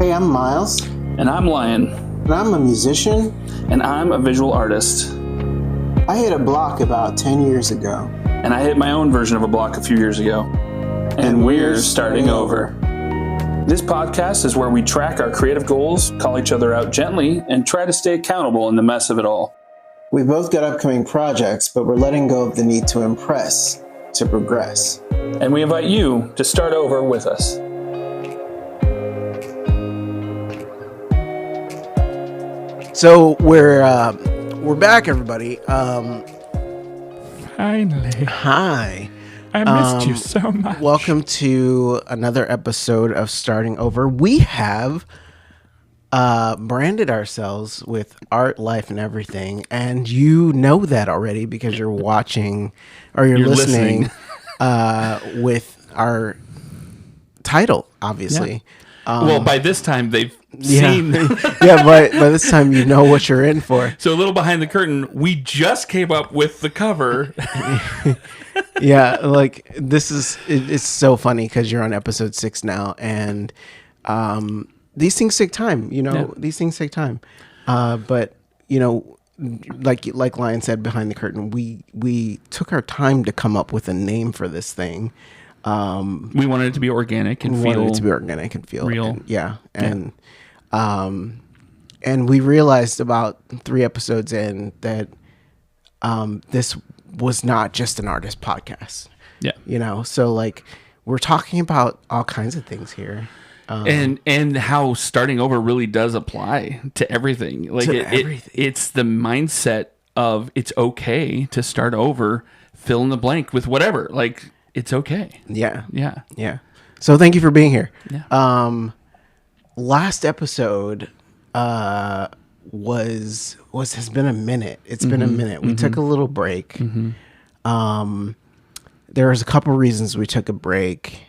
Hey, I'm Miles. And I'm Lion. And I'm a musician. And I'm a visual artist. I hit a block about 10 years ago. And I hit my own version of a block a few years ago. And we're starting over. This podcast is where we track our creative goals, call each other out gently, and try to stay accountable in the mess of it all. We both got upcoming projects, but we're letting go of the need to impress, to progress. And we invite you to start over with us. So we're back, everybody. Finally. Hi. I missed you so much. Welcome to another episode of Starting Over. We have branded ourselves with art, life, and everything, and you know that already because you're watching or you're listening. With our title, obviously. Yeah. Well, by this time they've seen. Yeah, by this time you know what you're in for. So a little behind the curtain, we just came up with the cover. Yeah, like it's so funny because you're on episode 6 now, and these things take time. These things take time. But like Lion said, behind the curtain, we took our time to come up with a name for this thing. We wanted it to be organic and feel real. And we realized about 3 episodes in that this was not just an artist podcast. Yeah. So like we're talking about all kinds of things here. And how starting over really does apply to everything. Like it's the mindset of it's okay to start over, fill in the blank with whatever. Like it's okay. Yeah. Yeah. So thank you for being here. Yeah. Last episode has been a minute. It's been a minute. We took a little break. There was a couple reasons we took a break.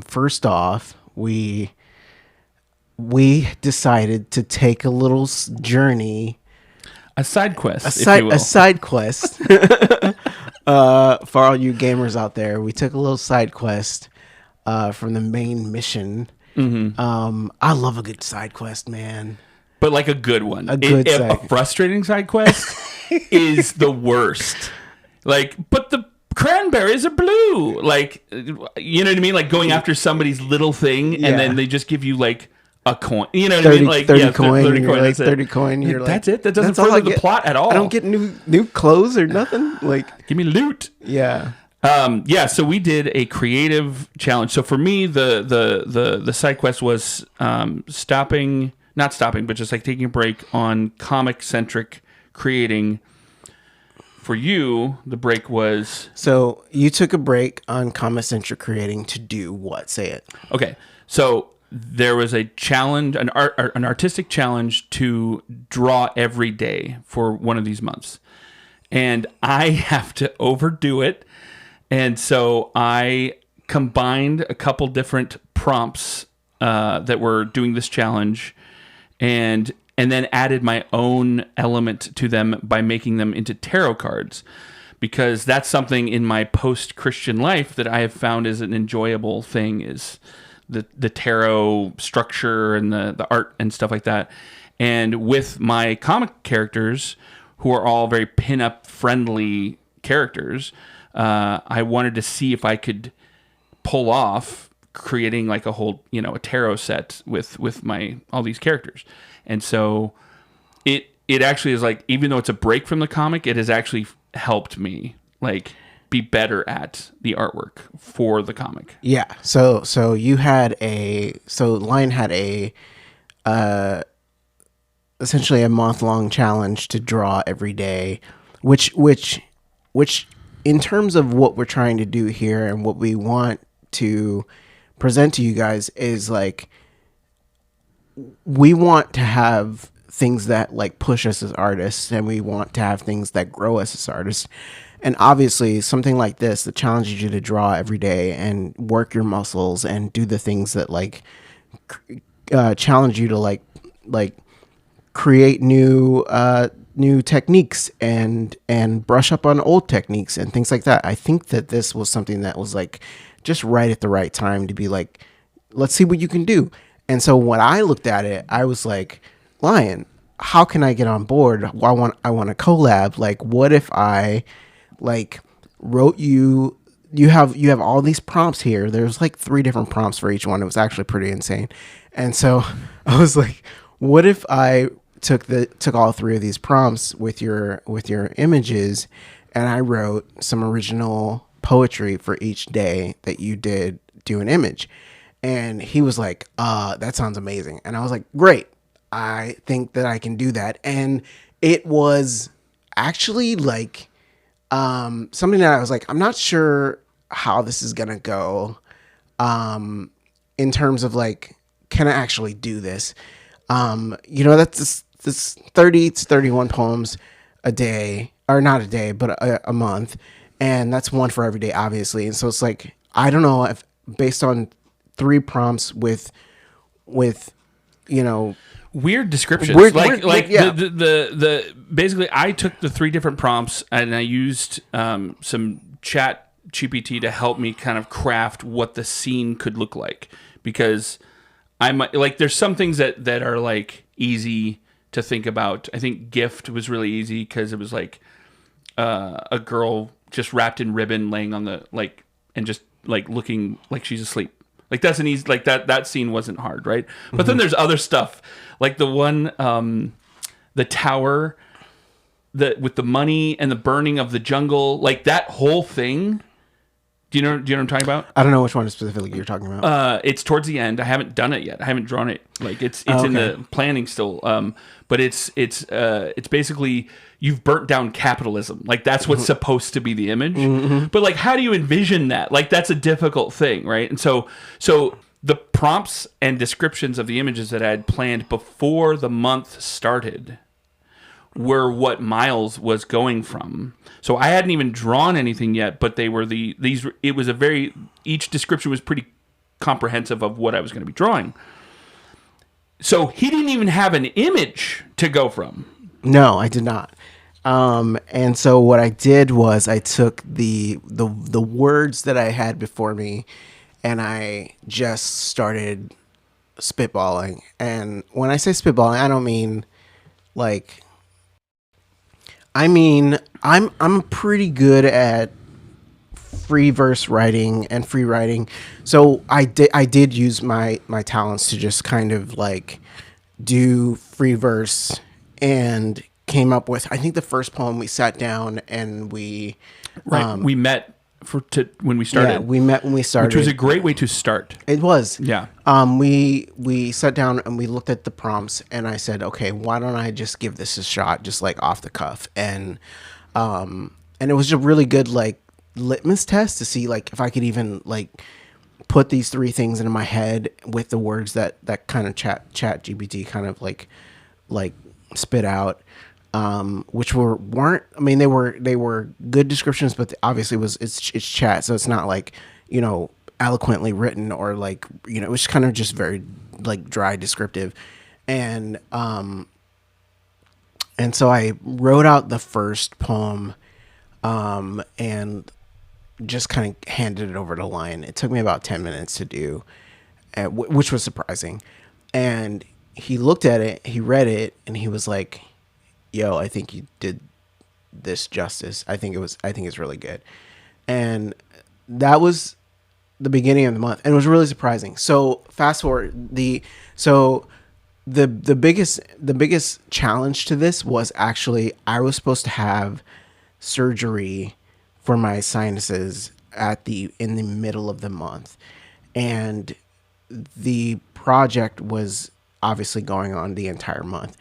First off, we decided to take a little journey, a side quest, a side quest. For all you gamers out there, we took a little side quest from the main mission. I love a good side quest, man. But like a good one. A frustrating side quest is the worst. Like, but the cranberries are blue. Like, you know what I mean? Like going after somebody's little thing, and then they just give you like a coin. You know what I mean? Like 30 coin. 30 coin. Like 30 coin. You're like, that's it. That doesn't further the plot at all. I don't get new clothes or nothing. Like, give me loot. Yeah. So we did a creative challenge. So for me, the side quest was not stopping, but just like taking a break on comic centric creating. For you, the break was... So you took a break on comic centric creating to do what? Say it. Okay. So there was a challenge, an artistic challenge to draw every day for one of these months. And I have to overdo it. And so I combined a couple different prompts that were doing this challenge and then added my own element to them by making them into tarot cards, because that's something in my post-Christian life that I have found is an enjoyable thing, is the tarot structure and the art and stuff like that. And with my comic characters, who are all very pin-up friendly characters, I wanted to see if I could pull off creating like a whole, a tarot set with my all these characters. And so it actually is like, even though it's a break from the comic, it has actually helped me like be better at the artwork for the comic. Yeah. So Lion had essentially a month-long challenge to draw every day, which in terms of what we're trying to do here and what we want to present to you guys is like, we want to have things that like push us as artists, and we want to have things that grow us as artists. And obviously something like this that challenges you to draw every day and work your muscles and do the things that like challenge you to like create new techniques and brush up on old techniques and things like that. I think that this was something that was like just right at the right time to be like, let's see what you can do. And so when I looked at it, I was like, Lion, how can I get on board? I want a collab. Like, what if I like wrote you have all these prompts here. There's like 3 different prompts for each one. It was actually pretty insane. And so I was like, what if I took all 3 of these prompts with your images, and I wrote some original poetry for each day that you do an image. And he was like, that sounds amazing. And I was like, great. I think that I can do that. And it was actually like something that I was like, I'm not sure how this is gonna go in terms of like, can I actually do this? That's this 30 to 31 poems a day, or not a day, but a month, and that's one for every day, obviously. And so it's like, I don't know if based on 3 prompts with weird descriptions. Weird, yeah. The basically, I took the 3 different prompts and I used some chat GPT to help me kind of craft what the scene could look like, because I'm like, there's some things that are like easy to think about. I think Gift was really easy because it was like a girl just wrapped in ribbon laying on the like, and just like looking like she's asleep. Like that's an easy, like that scene wasn't hard, right? But then there's other stuff, like the one, the tower, with the money and the burning of the jungle, like that whole thing. Do you know what I'm talking about? I don't know which one specifically you're talking about. It's towards the end. I haven't done it yet. I haven't drawn it. Like it's in the planning still. But it's basically, you've burnt down capitalism. Like that's what's supposed to be the image. Mm-hmm. But like, how do you envision that? Like that's a difficult thing, right? And so the prompts and descriptions of the images that I had planned before the month started were what Miles was going from. So I hadn't even drawn anything yet, but they were it was each description was pretty comprehensive of what I was going to be drawing. So he didn't even have an image to go from. No, I did not. And so what I did was I took the words that I had before me, and I just started spitballing. And when I say spitballing, I don't mean like, I'm pretty good at free verse writing and free writing. So I did use my talents to just kind of like do free verse, and came up with, I think the first poem we sat down and we met when we started. Yeah, we met when we started. Which was a great way to start. It was. Yeah. We sat down and we looked at the prompts, and I said, okay, why don't I just give this a shot, just like off the cuff? And it was a really good like litmus test to see like if I could even like put these 3 things into my head with the words that kind of chat GPT kind of like spit out. Which weren't. I mean, they were good descriptions, but obviously it's chat, so it's not like, eloquently written or like, it was kind of just very like dry descriptive, and so I wrote out the first poem, and just kind of handed it over to Lion. It took me about 10 minutes to do, which was surprising, and he looked at it, he read it, and he was like, yo, I think you did this justice. I think it's really good. And that was the beginning of the month, and it was really surprising. So fast forward, the biggest challenge to this was actually, I was supposed to have surgery for my sinuses in the middle of the month, and the project was obviously going on the entire month.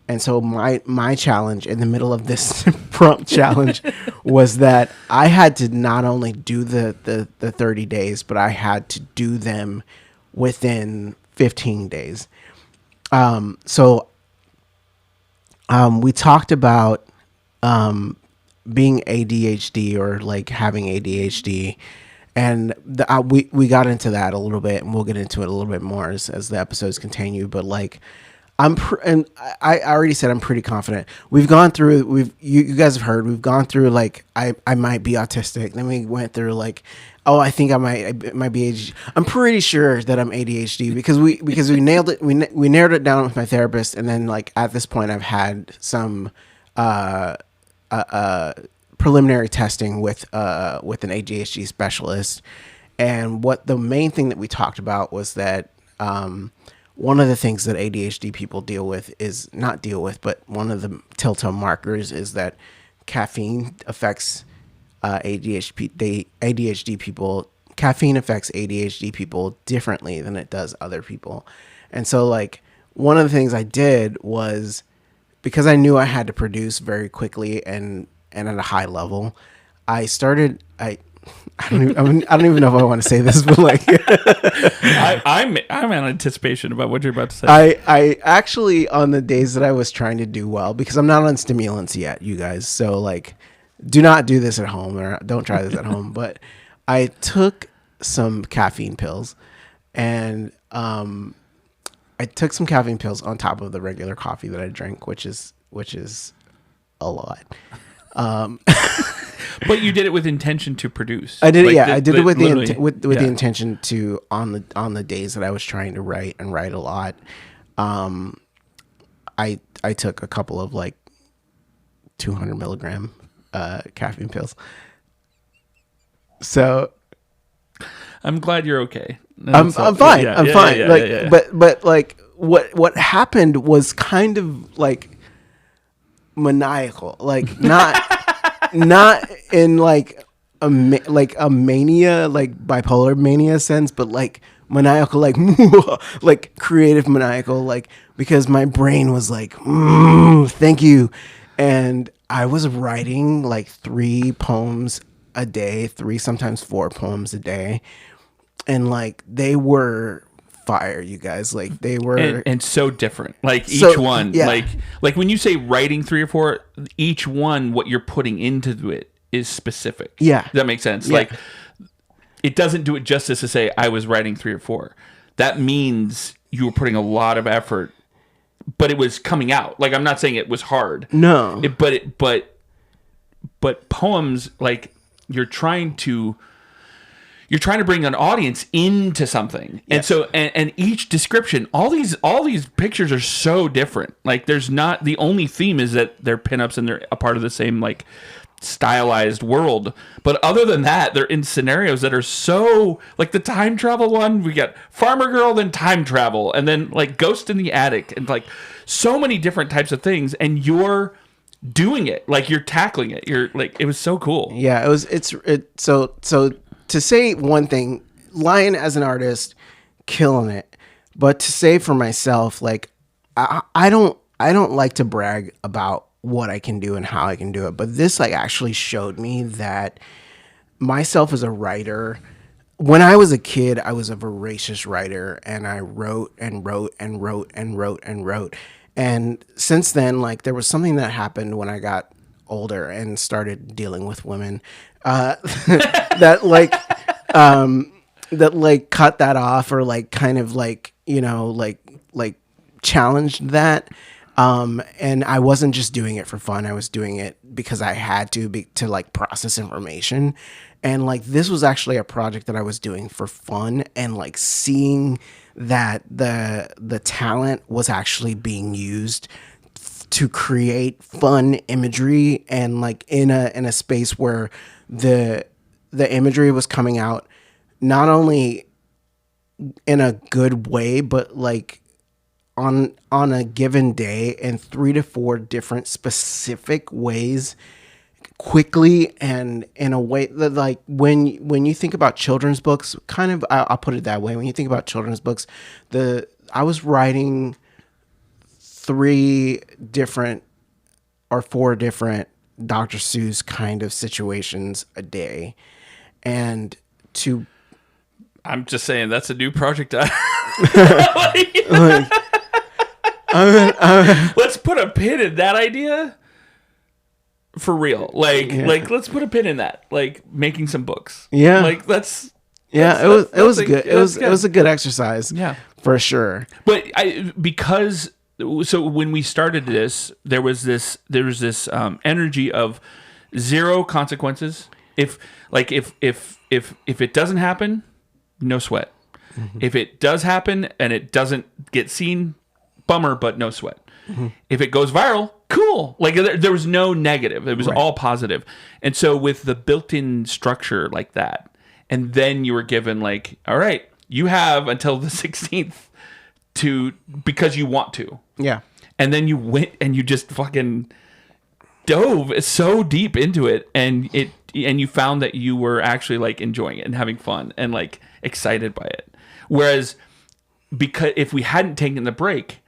And so my challenge in the middle of this prompt challenge was that I had to not only do the 30 days, but I had to do them within 15 days. So we talked about being ADHD, or like having ADHD, and we got into that a little bit, and we'll get into it a little bit more as the episodes continue. But like, and I already said I'm pretty confident. We've gone through. You guys have heard. We've gone through like I might be autistic. Then we went through like Oh, I think it might be ADHD. I'm pretty sure that I'm ADHD because we nailed it. We narrowed it down with my therapist, and then like at this point, I've had some preliminary testing with an ADHD specialist. And what the main thing that we talked about was that one of the things that ADHD people but one of the telltale markers is that caffeine affects ADHD people. Caffeine affects ADHD people differently than it does other people. And so like one of the things I did was, because I knew I had to produce very quickly and at a high level, I don't even know if I want to say this, but like I'm in anticipation about what you're about to say. I actually, on the days that I was trying to do well, because I'm not on stimulants yet, you guys, so like do not do this at home, or don't try this at home, but I took some caffeine pills, and I took some caffeine pills on top of the regular coffee that I drink, which is a lot. But you did it with intention to produce. I did it. Yeah, I did it with the intention to, on the days that I was trying to write a lot. I took a couple of like 200 milligram caffeine pills. So I'm glad you're okay. I'm fine. I'm fine. But like what happened was kind of like maniacal, like not in like a mania, like bipolar mania sense, but like maniacal, like like creative maniacal, like because my brain was like, thank you. And I was writing like 3 poems a day, 3, sometimes 4 poems a day. And like they were fire, you guys. Like they were and so different. Like each one, yeah. like when you say writing 3 or 4, each one, what you're putting into it is specific. Yeah, does that make sense? Yeah. Like it doesn't do it justice to say I was writing 3 or 4. That means you were putting a lot of effort, but it was coming out. Like I'm not saying it was hard. No, but poems, like you're trying to bring an audience into something. Yes. And so, and each description, all these pictures are so different. Like there's not, the only theme is that they're pinups and they're a part of the same like stylized world. But other than that, they're in scenarios that are so, like the time travel one, we got farmer girl, then time travel, and then like ghost in the attic, and like so many different types of things. And you're doing it, like you're tackling it. You're like, it was so cool. Yeah, so to say one thing, Lion as an artist, killing it. But to say for myself, like I don't like to brag about what I can do and how I can do it. But this like actually showed me that myself as a writer, when I was a kid, I was a voracious writer, and I wrote and wrote and wrote and wrote and wrote. And since then, like there was something that happened when I got older and started dealing with women that cut that off, or like kind of like, you know, like challenged that. And I wasn't just doing it for fun. I was doing it because I had to like process information. And like this was actually a project that I was doing for fun, and like seeing that the talent was actually being used to create fun imagery, and like in a space where the imagery was coming out not only in a good way, but like on a given day in 3 to 4 different specific ways, quickly, and in a way that like when you think about children's books, kind of I'll put it that way. When you think about children's books, I was writing 3 different or 4 different Dr. Seuss kind of situations a day. And I'm just saying that's a new project. Let's put a pin in that idea for real. Like let's put a pin in that. Like making some books. Yeah. Like it was good. It was a good exercise. Yeah, for sure. But so when we started this, there was this energy of 0 consequences. if it doesn't happen, no sweat. If it does happen and it doesn't get seen, bummer, but no sweat. If it goes viral, cool. Like there was no negative. It was all positive. And so with the built-in structure like that, and then you were given like, all right, you have until the 16th because you want to. Yeah. And then you went and you just fucking dove so deep into it, and you found that you were actually like enjoying it and having fun and like excited by it. Whereas because if we hadn't taken the break,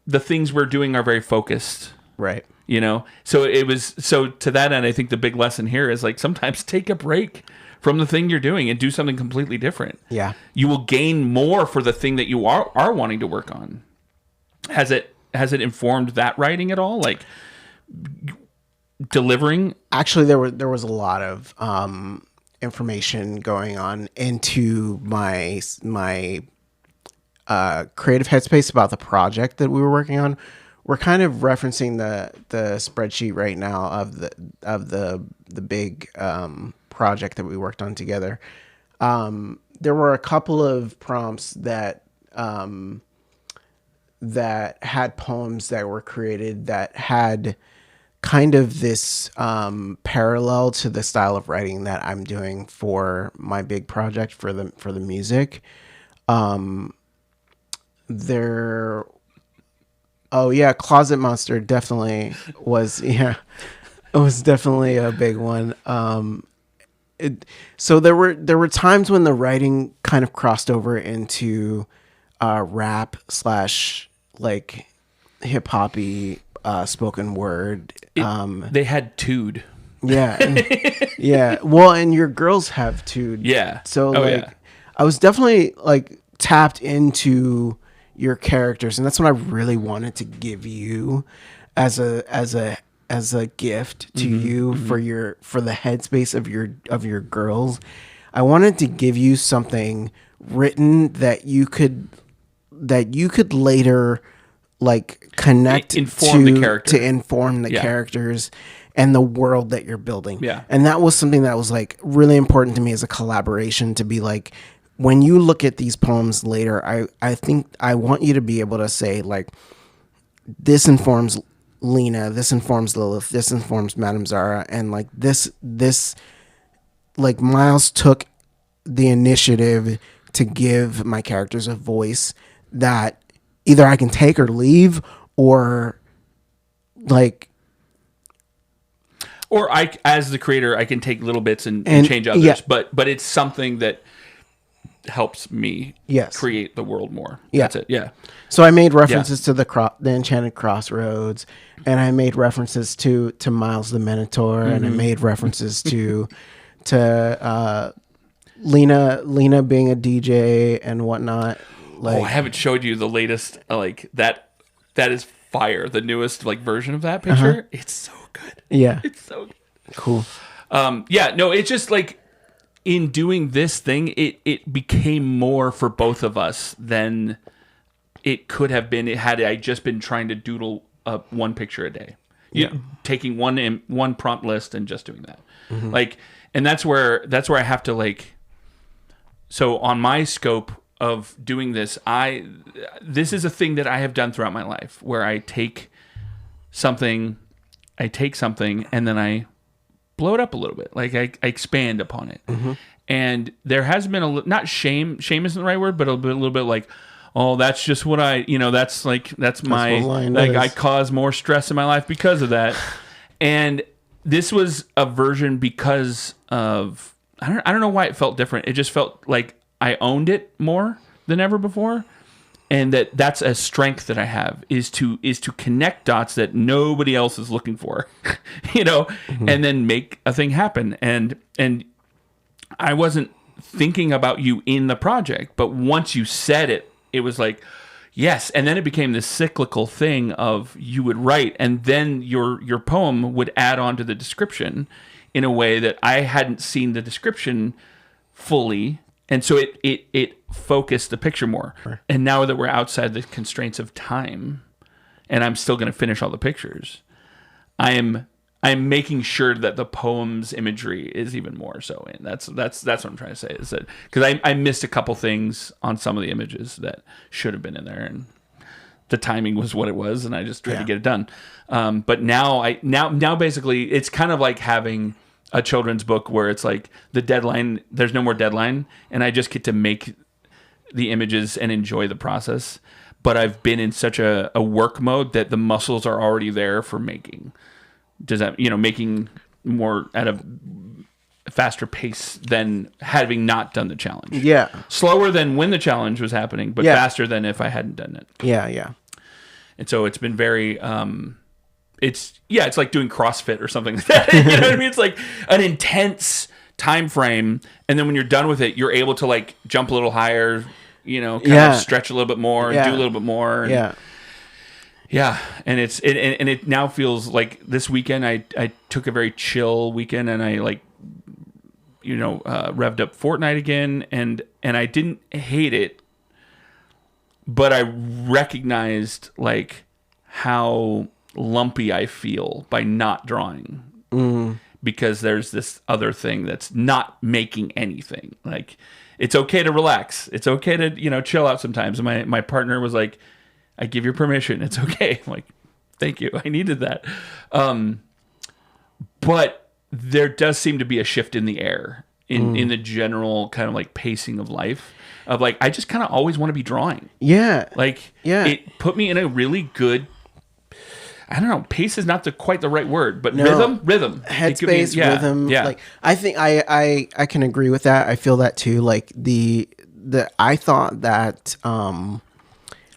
the things we're doing are very focused. Right. You know? So to that end, I think the big lesson here is like sometimes take a break from the thing you're doing and do something completely different. Yeah. You will gain more for the thing that you are wanting to work on. Has it informed that writing at all? Like delivering? Actually, there was a lot of information going on into my creative headspace about the project that we were working on. We're kind of referencing the spreadsheet right now of the big project that we worked on together. There were a couple of prompts that had poems that were created that had kind of this parallel to the style of writing that I'm doing for my big project for the music. Closet Monster definitely was. Yeah, it was definitely a big one. So there were times when the writing kind of crossed over into rap / like hip hoppy spoken word. They had Tude. Yeah. Yeah. Well, and your girls have Tude. Yeah. So I was definitely like tapped into your characters, and that's what I really wanted to give you as a gift to you for the headspace of your girls. I wanted to give you something written that you could later like connect inform the character. to inform the characters and the world that you're building. Yeah. And that was something that was like really important to me as a collaboration, to be like, when you look at these poems later, I think I want you to be able to say like, this informs Lena, this informs Lilith, this informs Madame Zara, and like this like Miles took the initiative to give my characters a voice that either I can take or leave, or like, or I, as the creator, I can take little bits and change others, yeah. but it's something that helps me create the world more. Yeah. That's it. Yeah. So I made references to the Enchanted Crossroads, and I made references to Miles the Minotaur, and I made references to Lena being a DJ and whatnot. Like, I haven't showed you the latest, like that is fire. The newest like version of that picture. It's so good. Yeah. It's so good. Cool. It's just like, in doing this thing, it became more for both of us than it could have been had I just been trying to doodle one picture a day. Taking one prompt list and just doing that. Like, and that's where I have to like. So on my scope of doing this, this is a thing that I have done throughout my life, where I take something and then I blow it up a little bit. Like I expand upon it. And there has been not shame isn't the right word, but a little bit like, oh, that's just what that's my, like, I cause more stress in my life because of that. And this was a version because of, I don't know why it felt different. It just felt like I owned it more than ever before. And that's a strength that I have, is to connect dots that nobody else is looking for, and then make a thing happen. And I wasn't thinking about you in the project, but once you said it, it was like, yes. And then it became this cyclical thing of you would write, and then your poem would add on to the description in a way that I hadn't seen the description fully. And so it focused the picture more. And now that we're outside the constraints of time, and I'm still going to finish all the pictures, I I'm making sure that the poem's imagery is even more so in. That's what I'm trying to say, is that because I missed a couple things on some of the images that should have been in there, and the timing was what it was, and I just tried to get it done. But now basically it's kind of like having a children's book where it's like the deadline, there's no more deadline, and I just get to make the images and enjoy the process. But I've been in such a work mode that the muscles are already there for making. Does that, making more at a faster pace than having not done the challenge. Yeah. Slower than when the challenge was happening, but faster than if I hadn't done it. Yeah. And so it's been very, it's like doing CrossFit or something like that. You know what I mean? It's like an intense time frame. And then when you're done with it, you're able to like jump a little higher, kind of stretch a little bit more, and do a little bit more. And, yeah, and it now feels like this weekend I took a very chill weekend, and I like revved up Fortnite again, and I didn't hate it, but I recognized like how lumpy I feel by not drawing, because there's this other thing that's not making anything. Like, it's okay to relax, it's okay to chill out sometimes. And my partner was like, I give you permission. It's okay. I'm like, thank you. I needed that. But there does seem to be a shift in the air in the general kind of like pacing of life, of like, I just kind of always want to be drawing. Yeah. It put me in a really good, I don't know, pace is not quite the right word, but rhythm. Headspace, rhythm. Yeah. Like, I think I can agree with that. I feel that too. Like I thought that,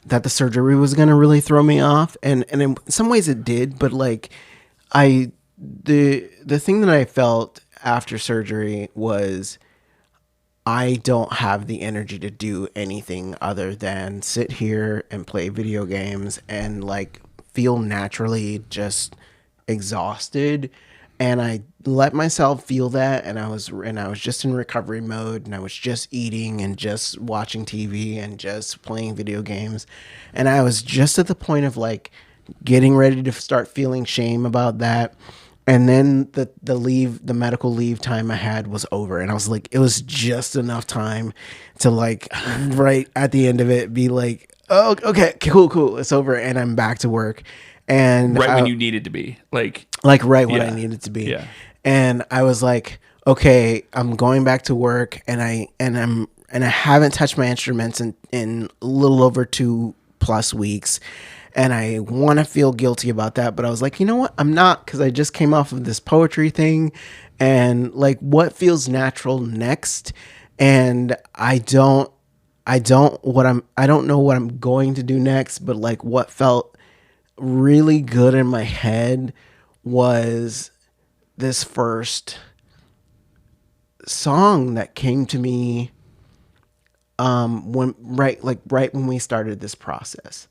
that the surgery was going to really throw me off. And in some ways it did, but like the thing that I felt after surgery was I don't have the energy to do anything other than sit here and play video games and like feel naturally just exhausted. And I let myself feel that, and I was just in recovery mode, and I was just eating and just watching TV and just playing video games. And I was just at the point of like getting ready to start feeling shame about that. And then the medical leave time I had was over, and I was like, it was just enough time to like right at the end of it be like, oh, okay, cool, it's over, and I'm back to work. And when you needed to be, like right when I needed to be. Yeah. And I was like, okay, I'm going back to work, and I haven't touched my instruments in a little over 2+ weeks. And I want to feel guilty about that, but I was like, you know what? I'm not, because I just came off of this poetry thing, and like, what feels natural next? And I don't know what I'm going to do next, but like, what felt really good in my head was this first song that came to me right when we started this process.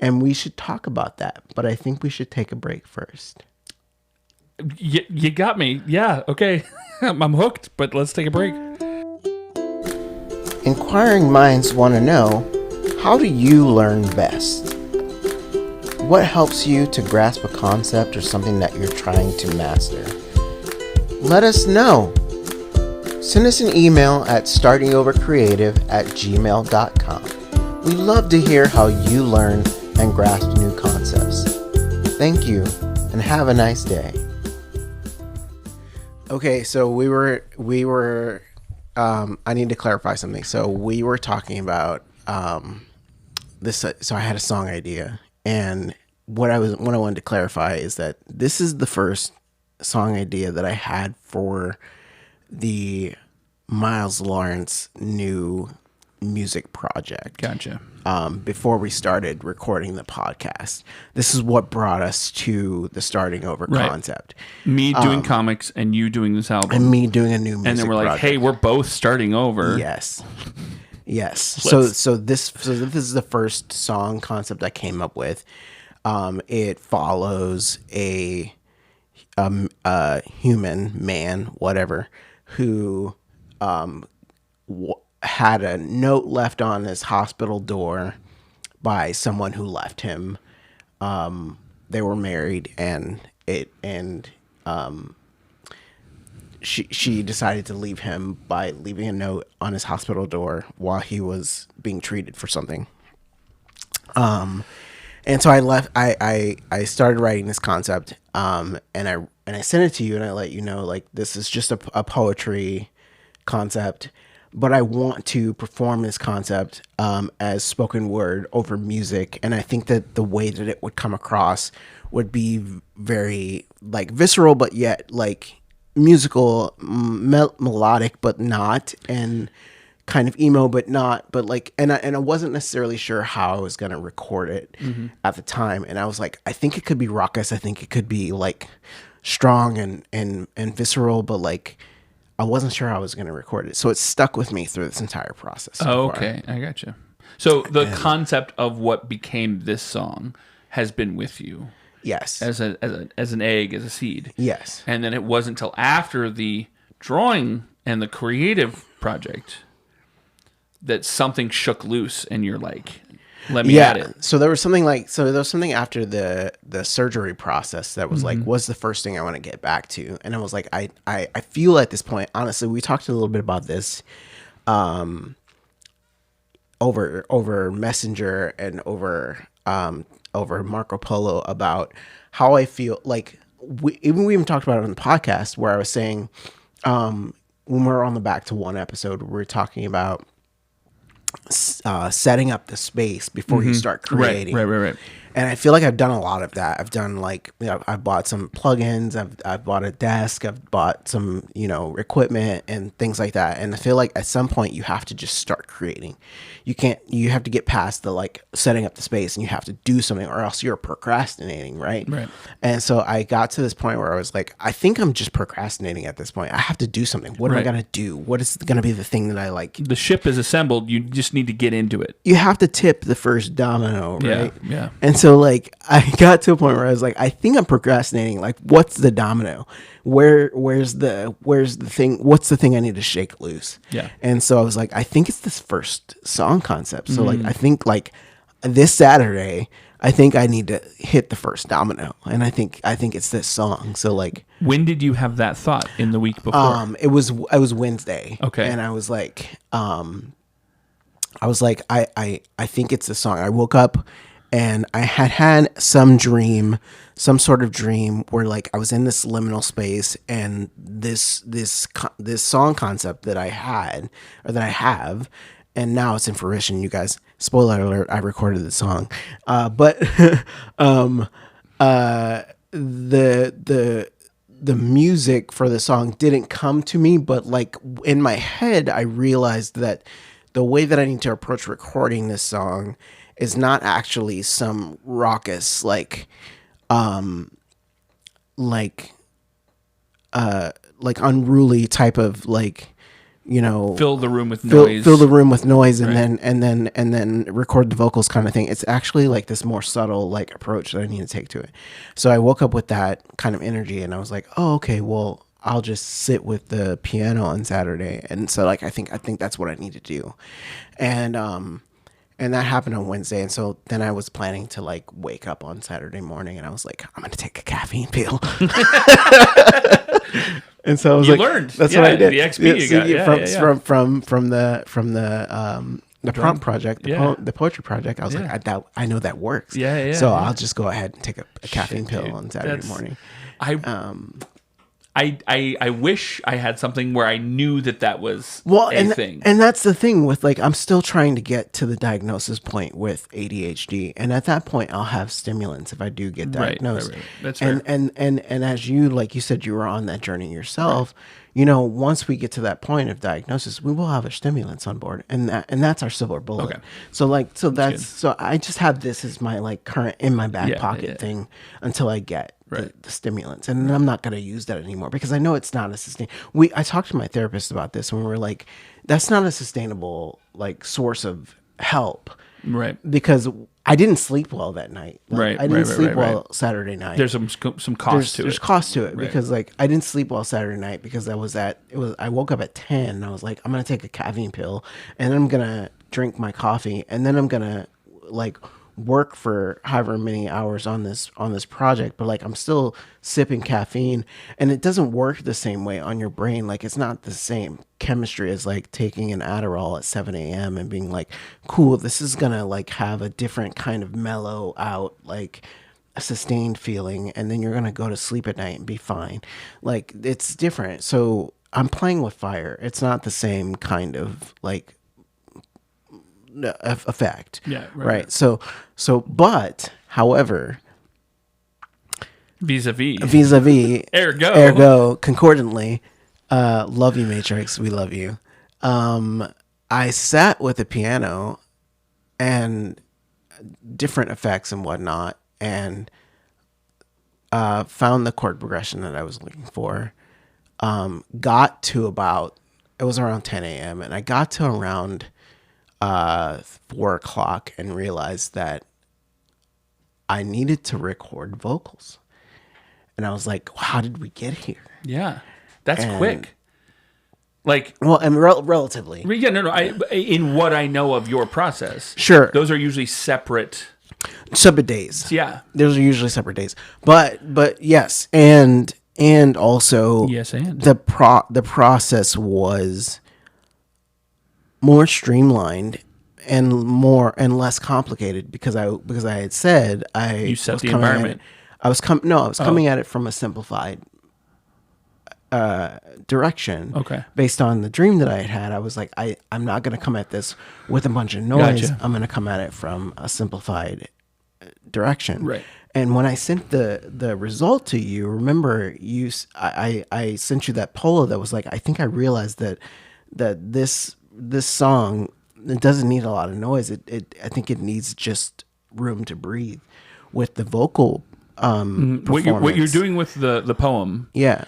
And we should talk about that, but I think we should take a break first. You got me. Yeah, okay. I'm hooked, but let's take a break. Inquiring minds want to know, how do you learn best? What helps you to grasp a concept or something that you're trying to master? Let us know. Send us an email at startingovercreative@gmail.com. We love to hear how you learn and grasp new concepts. Thank you, and have a nice day. Okay, so we were I need to clarify something. So we were talking about this. So I had a song idea, and what I wanted to clarify is that this is the first song idea that I had for the Miles Lawrence new music project. Gotcha. Before we started recording the podcast, this is what brought us to the Starting Over concept. Me doing comics and you doing this album, and me doing a new music and then we're like, project. hey, we're both starting over. Yes. So this is the first song concept I came up with. It follows a human man, whatever, who had a note left on his hospital door by someone who left him. They were married, and she decided to leave him by leaving a note on his hospital door while he was being treated for something. And so I left. I started writing this concept, and I sent it to you, and I let you know, like, this is just a poetry concept, but I want to perform this concept as spoken word over music, and I think that the way that it would come across would be very like visceral, but yet like musical, melodic, but not, and kind of emo, but not, but like, and I wasn't necessarily sure how I was going to record it at the time. And I was like, I think it could be raucous. I think it could be like strong and visceral, but like, I wasn't sure how I was going to record it. So it stuck with me through this entire process. So okay. I gotcha. So the concept of what became this song has been with you. Yes. As an egg, as a seed. Yes. And then it wasn't until after the drawing and the creative project that something shook loose, and you're like, "Let me add it." So there was something after the surgery process that was like, was the first thing I want to get back to, and I was like, I feel at this point, honestly, we talked a little bit about this, over Messenger and over Marco Polo, about how I feel like we even talked about it on the podcast, where I was saying, when we were on the Back to One episode, we were talking about setting up the space before you start creating. Right. And I feel like I've done a lot of that. I've done like, I've bought some plugins, I've bought a desk, I've bought some, equipment and things like that. And I feel like at some point you have to just start creating. You have to get past the like setting up the space, and you have to do something, or else you're procrastinating. Right. And so I got to this point where I was like, I think I'm just procrastinating at this point. I have to do something. What am I going to do? What is going to be the thing that I like? The ship is assembled. You just need to get into it. You have to tip the first domino, right? Yeah. And so like I got to a point where I was like, I think I'm procrastinating. Like, what's the domino? Where's the thing? What's the thing I need to shake loose? Yeah. And so I was like, I think it's this first song concept. So like, I think like this Saturday, I think I need to hit the first domino, and I think it's this song. So like, when did you have that thought? In the week before? It was Wednesday. Okay. And I was like, I think it's this song. I woke up and I had some sort of dream where like I was in this liminal space, and this song concept that I had, or that I have, and now it's in fruition. You guys, spoiler alert, I recorded the song. But the music for the song didn't come to me, but like in my head, I realized that the way that I need to approach recording this song is not actually some raucous, like unruly type of like, fill the room with noise. Fill the room with noise, and then record the vocals kind of thing. It's actually like this more subtle like approach that I need to take to it. So I woke up with that kind of energy, and I was like, oh, okay, well, I'll just sit with the piano on Saturday. And so like I think that's what I need to do. And that happened on Wednesday. And so then I was planning to like wake up on Saturday morning, and I was like, I'm going to take a caffeine pill. And so I was learned. That's what I did. The XP you got. From the prompt project, the poetry project. I was like, I know that works. So I'll just go ahead and take a caffeine pill on Saturday morning. I wish I had something where I knew that was thing. And that's the thing with like, I'm still trying to get to the diagnosis point with ADHD. And at that point I'll have stimulants if I do get diagnosed. Right. That's fair. And as you, like you said, you were on that journey yourself, once we get to that point of diagnosis, we will have our stimulants on board, and that's our silver bullet. Okay. So I just have this as my like current in my back pocket thing until I get the stimulants, and I'm not going to use that anymore because I know it's not a sustainable. I talked to my therapist about this, and we were like, that's not a sustainable like source of help, right? Because I didn't sleep well that night. Like, I didn't sleep well Saturday night. There's some cost to it. There's cost to it because like I didn't sleep well Saturday night because I woke up at 10 and I was like, I'm gonna take a caffeine pill and then I'm gonna drink my coffee and then I'm gonna like work for however many hours on this project, but like I'm still sipping caffeine, and it doesn't work the same way on your brain. Like it's not the same chemistry as like taking an Adderall at 7 a.m. and being like, cool, this is gonna like have a different kind of mellow out, like a sustained feeling, and then you're gonna go to sleep at night and be fine. Like it's different. So I'm playing with fire. It's not the same kind of like effect. Yeah, right. So but however, vis-a-vis ergo concordantly, love you, Matrix, we love you. I sat with the piano and different effects and whatnot, and found the chord progression that I was looking for. Got to about, it was around 10 a.m. and I got to around 4 o'clock and realized that I needed to record vocals. And I was like, how did we get here? Yeah, that's quick. Like, well, and relatively. Yeah, no. In what I know of your process, sure, those are usually separate days. Yeah, those are usually separate days. But yes, and also yes, and the process was more streamlined and less complicated because I had said you set the environment. I was coming at it from a simplified direction. Okay. Based on the dream that I had. I was like, I'm not going to come at this with a bunch of noise. Gotcha. I'm going to come at it from a simplified direction. Right. And when I sent the result to you, remember I sent you that polo that was like, I think I realized that this song, it doesn't need a lot of noise. I think it needs just room to breathe with the vocal performance. What you're doing with the poem, yeah,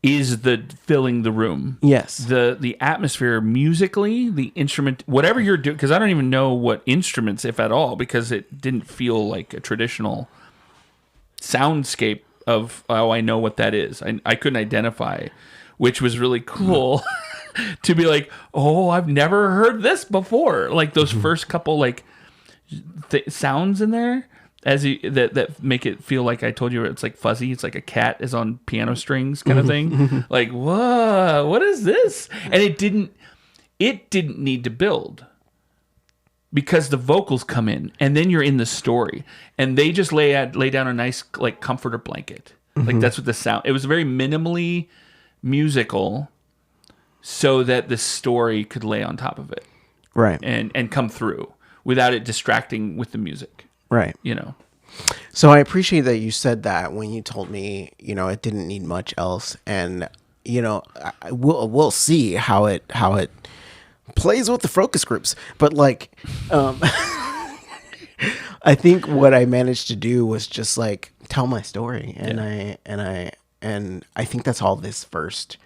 is the filling the room. Yes, the atmosphere musically, the instrument, whatever you're doing. Because I don't even know what instruments, if at all, because it didn't feel like a traditional soundscape of. Oh, I know what that is. I couldn't identify, which was really cool. To be like, oh, I've never heard this before. Like those first couple like sounds in there, that make it feel like I told you it's like fuzzy. It's like a cat is on piano strings kind of thing. Like, whoa, what is this? And it didn't need to build because the vocals come in and then you're in the story and they just lay down a nice like comforter blanket. Like that's what the sound. It was very minimally musical, so that the story could lay on top of it, right, and come through without it distracting with the music, right. You know. So I appreciate that you said that when you told me, it didn't need much else, and we'll see how it plays with the focus groups, but like, I think what I managed to do was just like tell my story, and I think that's all this first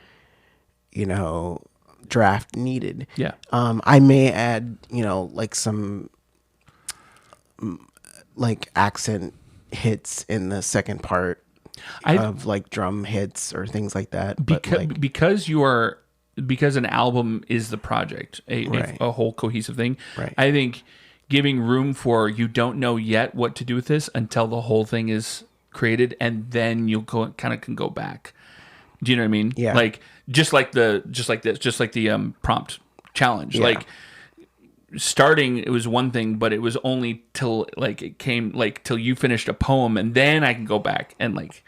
draft needed. Yeah. I may add, like some like accent hits in the second part of like drum hits or things like that. Because an album is the project, a whole cohesive thing. Right. I think giving room for, you don't know yet what to do with this until the whole thing is created, and then you'll can go back. Do you know what I mean? Yeah. Like just like the prompt challenge. Yeah. Like starting, it was one thing, but it was only till like it came like till you finished a poem, and then I can go back and like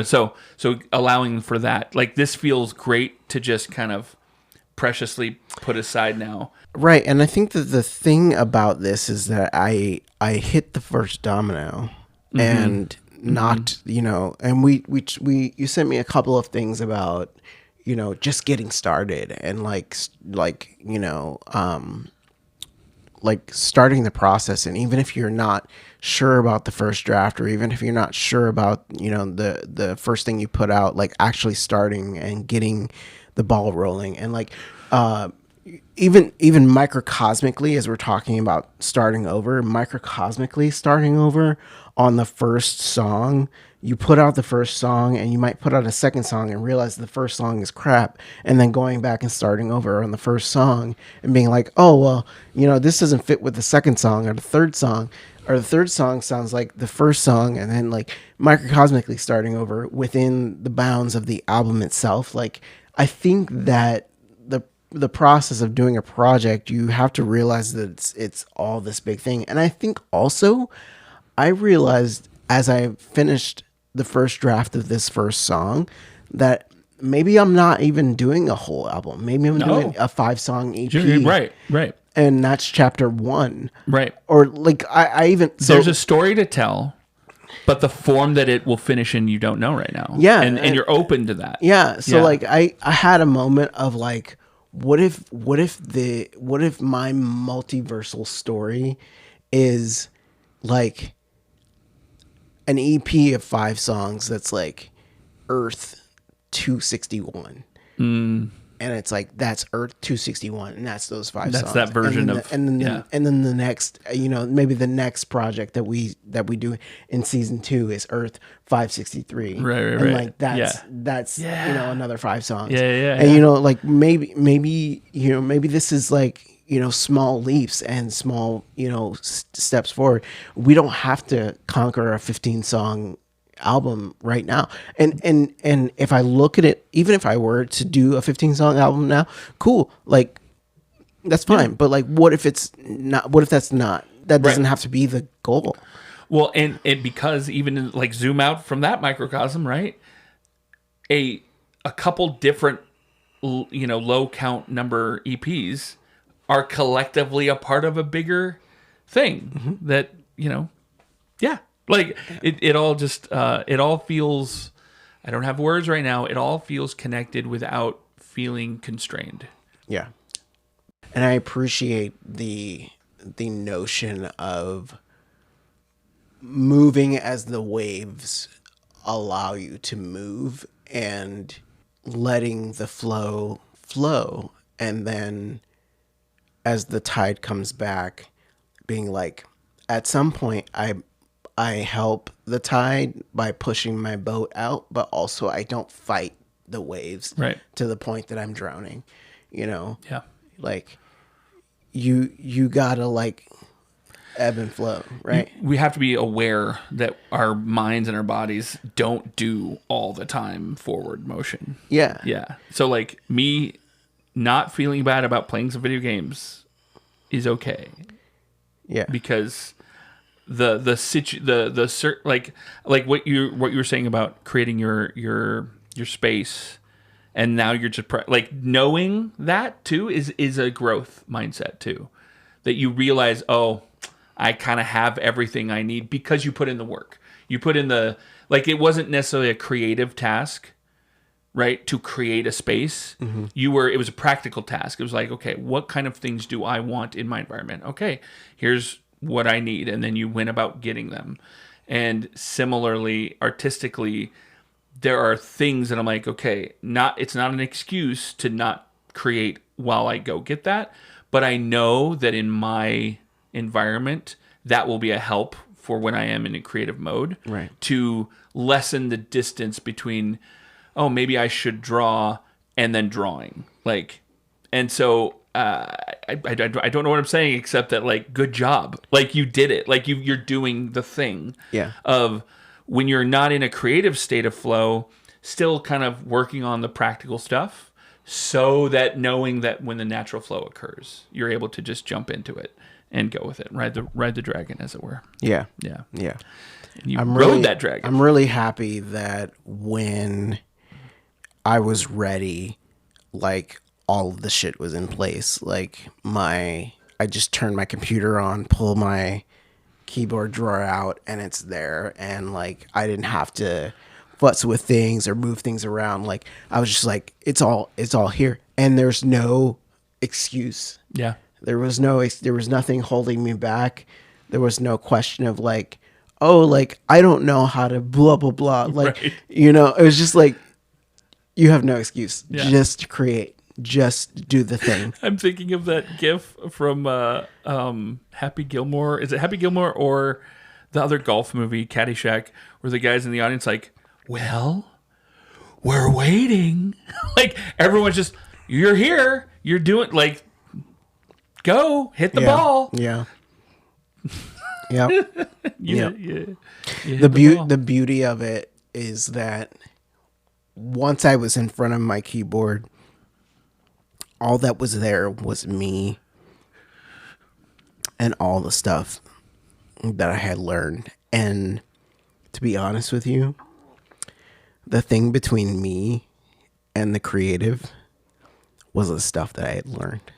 so allowing for that. Like this feels great to just kind of preciously put aside now. Right, and I think that the thing about this is that I hit the first domino, and not and we you sent me a couple of things about just getting started and like starting the process. And even if you're not sure about the first draft, or even if you're not sure about the first thing you put out, like actually starting and getting the ball rolling, and like even microcosmically, as we're talking about starting over on the first song, you put out the first song and you might put out a second song and realize the first song is crap, and then going back and starting over on the first song and being like, oh, well, this doesn't fit with the second song or the third song, or the third song sounds like the first song, and then like microcosmically starting over within the bounds of the album itself. Like, I think that the process of doing a project, you have to realize that it's all this big thing. And I think also I realized as I finished the first draft of this first song that maybe I'm not even doing a whole album. Maybe I'm doing a 5-song EP. Right. And that's chapter 1. Right. Or like I even... There's a story to tell, but the form that it will finish in, you don't know right now. Yeah. And you're open to that. Yeah. So like I had a moment of like, what if my multiversal story is like an EP of 5 songs that's like Earth 261. And it's like, that's Earth 261, and that's those 5 songs. That's that version and then the next, maybe the next project that we do in season 2 is Earth 563. Right. And like that's another 5 songs. Yeah. And like maybe this is like, small leaps and small, steps forward. We don't have to conquer a 15-song album right now. And if I look at it, even if I were to do a 15-song album now, cool. Like, that's fine. But like, what if that's not, that doesn't have to be the goal. Well, and because even like zoom out from that microcosm, right? A couple different, low count number EPs are collectively a part of a bigger thing that, like it all just, it all feels, I don't have words right now. It all feels connected without feeling constrained. Yeah. And I appreciate the notion of moving as the waves allow you to move, and letting the flow, and then as the tide comes back, being like, at some point I help the tide by pushing my boat out, but also I don't fight the waves to the point that I'm drowning, Yeah. Like you gotta like ebb and flow, right? We have to be aware that our minds and our bodies don't do all the time forward motion. Yeah. Yeah. So like me not feeling bad about playing some video games is okay. Yeah. Because like what you were saying about creating your space, and now you're just like knowing that too is a growth mindset too, that you realize, oh, I kind of have everything I need because you put in the work. You put in like, it wasn't necessarily a creative task, right? To create a space. It was a practical task. It was like, okay, what kind of things do I want in my environment? Okay, here's what I need. And then you went about getting them. And similarly, artistically, there are things that I'm like, okay, it's not an excuse to not create while I go get that. But I know that in my environment, that will be a help for when I am in a creative mode, right? To lessen the distance between, oh, maybe I should draw and then drawing. Like, and so I don't know what I'm saying, except that like, good job. Like you did it. Like you're doing the thing of when you're not in a creative state of flow, still kind of working on the practical stuff, so that knowing that when the natural flow occurs, you're able to just jump into it and go with it, ride the dragon, as it were. Yeah. And you rode that dragon. I'm really happy that when I was ready, like all of the shit was in place. Like I just turned my computer on, pull my keyboard drawer out, and it's there. And like, I didn't have to futz with things or move things around. Like, I was just like, it's all here. And there's no excuse. Yeah. There was nothing holding me back. There was no question of like, oh, like, I don't know how to blah, blah, blah. Like, right. It was just like, you have no excuse. Yeah. Just create. Just do the thing. I'm thinking of that GIF from Happy Gilmore. Is it Happy Gilmore or the other golf movie, Caddyshack, where the guy's in the audience like, well, we're waiting. Like, everyone's just, you're here. You're doing, like, go, hit the ball. Yeah. Yeah. The The beauty of it is that once I was in front of my keyboard, all that was there was me and all the stuff that I had learned. And to be honest with you, the thing between me and the creative was the stuff that I had learned.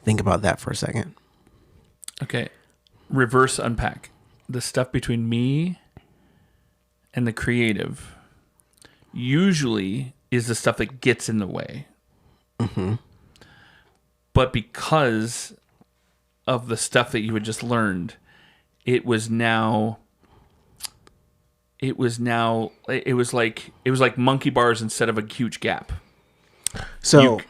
Think about that for a second. Okay. Reverse unpack. The stuff between me and the creative usually is the stuff that gets in the way. Mm-hmm. But because of the stuff that you had just learned, it was like monkey bars instead of a huge gap. So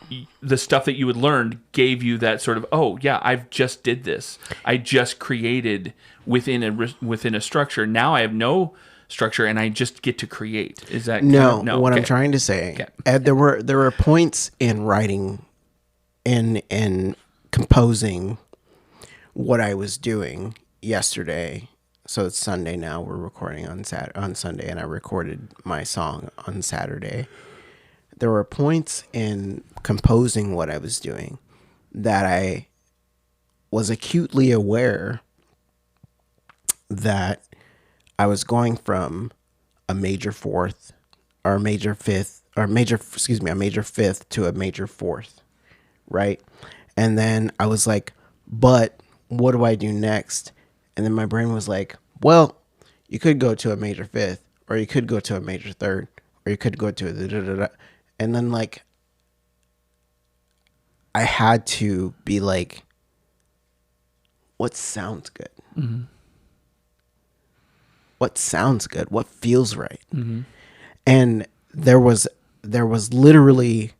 The stuff that you had learned gave you that sort of, oh yeah, I've just did this. I just created within a structure. Now I have no structure and I just get to create. Is that no? What okay. I'm trying to say, Okay. Ed, there were points in writing, in composing what I was doing yesterday. So it's Sunday now. We're recording on Sunday, and I recorded my song on Saturday. There were points in composing what I was doing that I was acutely aware that I was going from a major fifth to a major fourth, right? And then I was like, but what do I do next? And then my brain was like, well, you could go to a major fifth, or you could go to a major third, or you could go to a da-da-da-da. And then, like, I had to be like, what sounds good? Mm-hmm. What sounds good? What feels right? Mm-hmm. And there was literally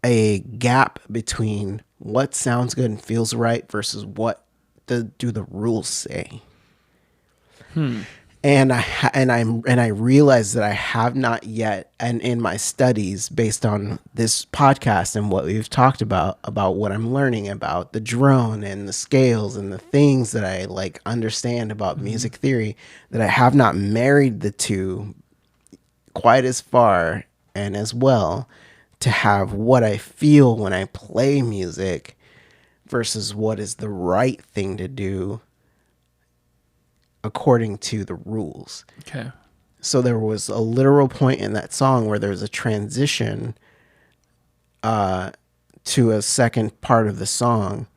a gap between what sounds good and feels right versus what do the rules say. And I realized that I have not yet, and in my studies based on this podcast and what we've talked about what I'm learning about the drone and the scales and the things that I like understand about music theory, that I have not married the two quite as far and as well to have what I feel when I play music versus what is the right thing to do according to the rules. Okay. So there was a literal point in that song where there's a transition to a second part of the song.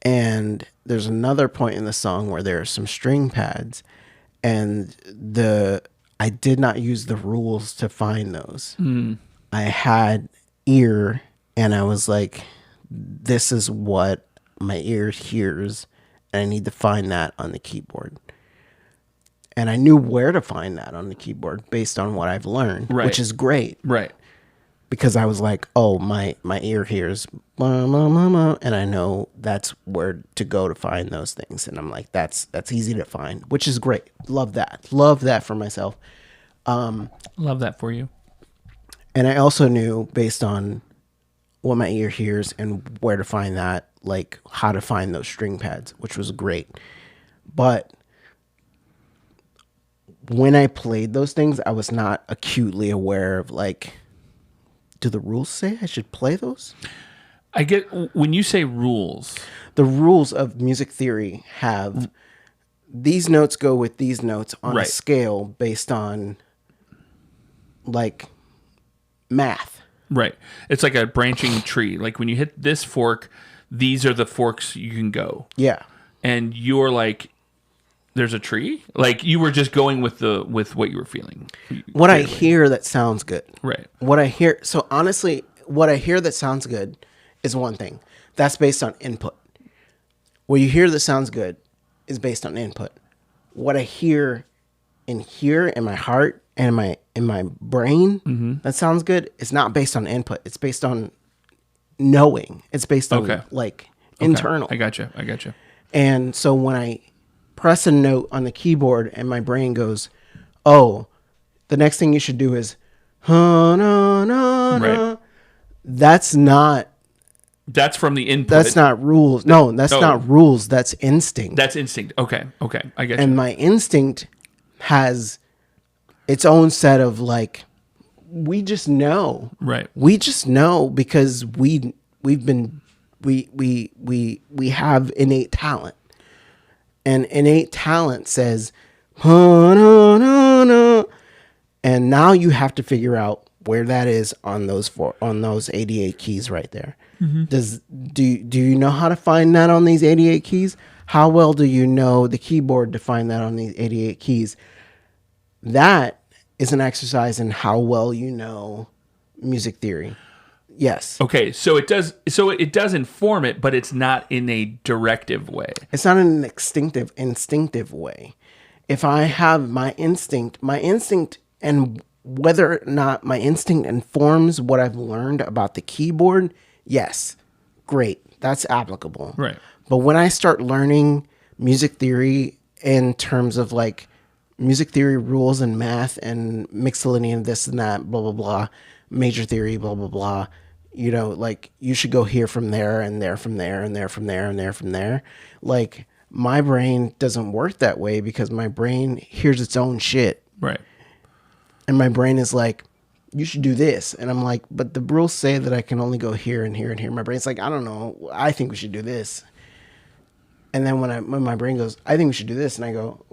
And there's another point in the song where there are some string pads. And I did not use the rules to find those. I had ear, and I was like, this is what my ear hears, and I need to find that on the keyboard. And I knew where to find that on the keyboard based on what I've learned, Right. which is great. Right. Because I was like, oh, my ear hears, blah, blah, blah, blah, and I know that's where to go to find those things. And I'm like, that's easy to find, which is great. Love that. Love that for myself. Love that for you. And I also knew based on what my ear hears and where to find that, like how to find those string pads, which was great. But when I played those things, I was not acutely aware of like, do the rules say I should play those? I get when you say rules. The rules of music theory have these notes go with these notes on a Right. scale based on like math. Right. It's like a branching tree. Like when you hit this fork, these are the forks you can go. Yeah. And you're like, there's a tree? Like you were just going with what you were feeling. What I hear that sounds good. Right. What I hear, so honestly, what I hear that sounds good is one thing. That's based on input. What you hear that sounds good is based on input. What I hear in here in my heart and in my brain that sounds good is not based on input. It's based on knowing. It's based on Okay. like internal. I gotcha. And so when I press a note on the keyboard and my brain goes, oh, the next thing you should do is, Right. that's not from the input. That's not rules. No, that's not rules. That's instinct. That's instinct. Okay. I get And you. my instinct has its own set of like, we just know. Right. We just know because we have innate talent. And innate talent says, and now you have to figure out where that is on those 88 keys right there. Do you know how to find that on these 88 keys? How well do you know the keyboard to find that on these 88 keys? That is an exercise in how well you know music theory. Yes. Okay, so it does inform it, but it's not in a directive way. It's not in an instinctive way. If I have my instinct and whether or not my instinct informs what I've learned about the keyboard, yes, great. That's applicable. Right. But when I start learning music theory in terms of like music theory rules and math and mixolydian and this and that, blah, blah, blah, major theory, blah, blah, blah, you know, like you should go here from there and there from there and there from there and there from there. Like my brain doesn't work that way because my brain hears its own shit. Right. And my brain is like, you should do this. And I'm like, but the rules say that I can only go here and here and here. My brain's like, I don't know. I think we should do this. And then when my brain goes, I think we should do this. And I go,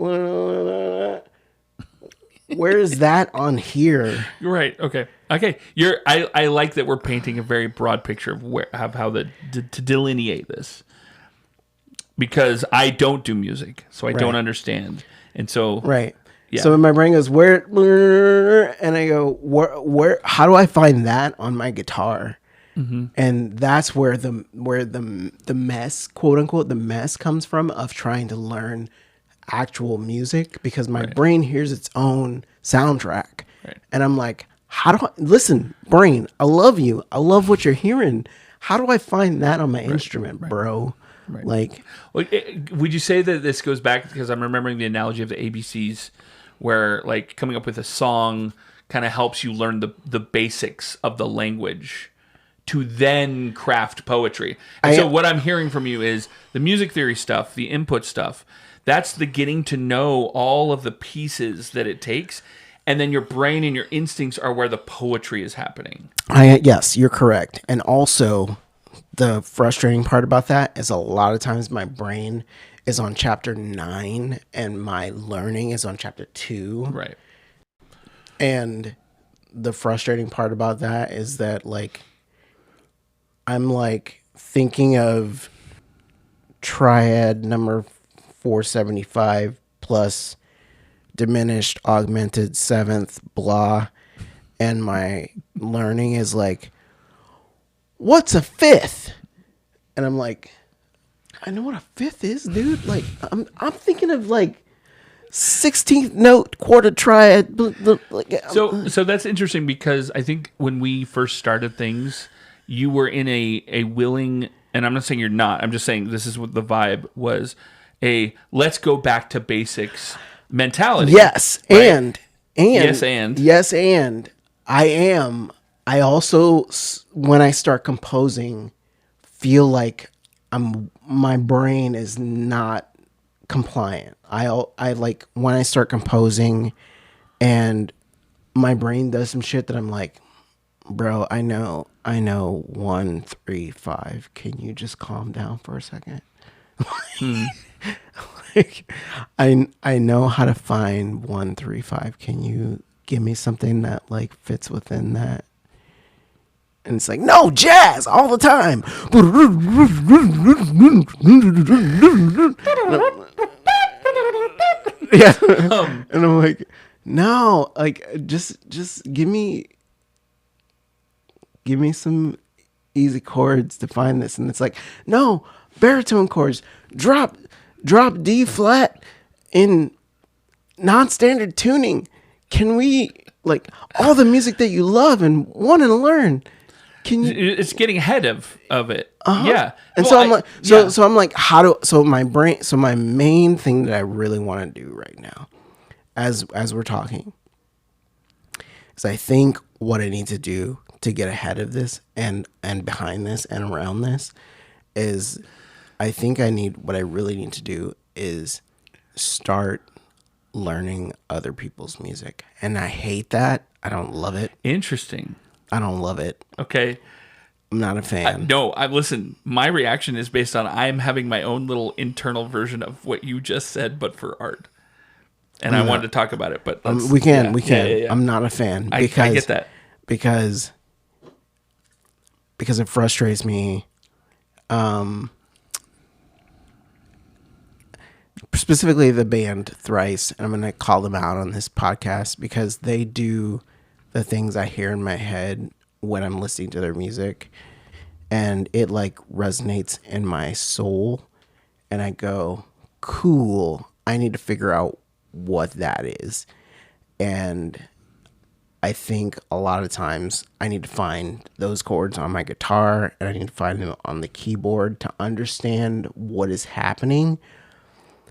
where is that on here? You're right. Okay. I like that we're painting a very broad picture of how to delineate this, because I don't do music, so I don't understand, and so Right. Yeah. So when my brain goes, where, and I go, where, how do I find that on my guitar? Mm-hmm. And that's where the mess, quote unquote, the mess comes from of trying to learn actual music, because my brain hears its own soundtrack. Right. And I'm like, listen, brain, I love you. I love what you're hearing. How do I find that on my instrument, bro? Right. Like, would you say that this goes back, because I'm remembering the analogy of the ABCs, where like coming up with a song kind of helps you learn the basics of the language to then craft poetry. And so what I'm hearing from you is the music theory stuff, the input stuff, that's the getting to know all of the pieces that it takes. And then your brain and your instincts are where the poetry is happening. Yes, you're correct. And also, the frustrating part about that is a lot of times my brain is on chapter 9 and my learning is on chapter 2. Right. And the frustrating part about that is that, like, I'm like thinking of triad number 475 plus diminished augmented seventh blah, and my learning is like, what's a fifth? And I'm like, I know what a fifth is, dude. Like I'm thinking of like 16th note quarter triad. So that's interesting, because I think when we first started things, you were in a willing, and I'm not saying you're not, I'm just saying this is what the vibe was, a let's go back to basics mentality. Yes, right? and I also, when I start composing, feel like my brain is not compliant. I like when I start composing and my brain does some shit that I'm like, bro, I know 1, 3, 5. Can you just calm down for a second? Like, I know how to find 1, 3, 5. Can you give me something that like fits within that? And it's like, no, jazz all the time. Yeah. And I'm like, no, like just give me some easy chords to find this. And it's like, no, baritone chords, drop D flat in non-standard tuning. Can we, like, all the music that you love and want to learn? it's getting ahead of it. Yeah. And so I'm like, so I'm like, my main thing that I really want to do right now, as we're talking, is I think what I need to do to get ahead of this and behind this and around this is, I think what I really need to do is start learning other people's music. And I hate that. I don't love it. Interesting. I don't love it. Okay. I'm not a fan. Listen, my reaction is based on I'm having my own little internal version of what you just said, but for art. And I wanted to talk about it, but we can. Yeah. I'm not a fan. I get that. Because it frustrates me. Specifically the band Thrice, and I'm going to call them out on this podcast because they do the things I hear in my head when I'm listening to their music, and it like resonates in my soul, and I go, cool, I need to figure out what that is. And I think a lot of times I need to find those chords on my guitar, and I need to find them on the keyboard to understand what is happening,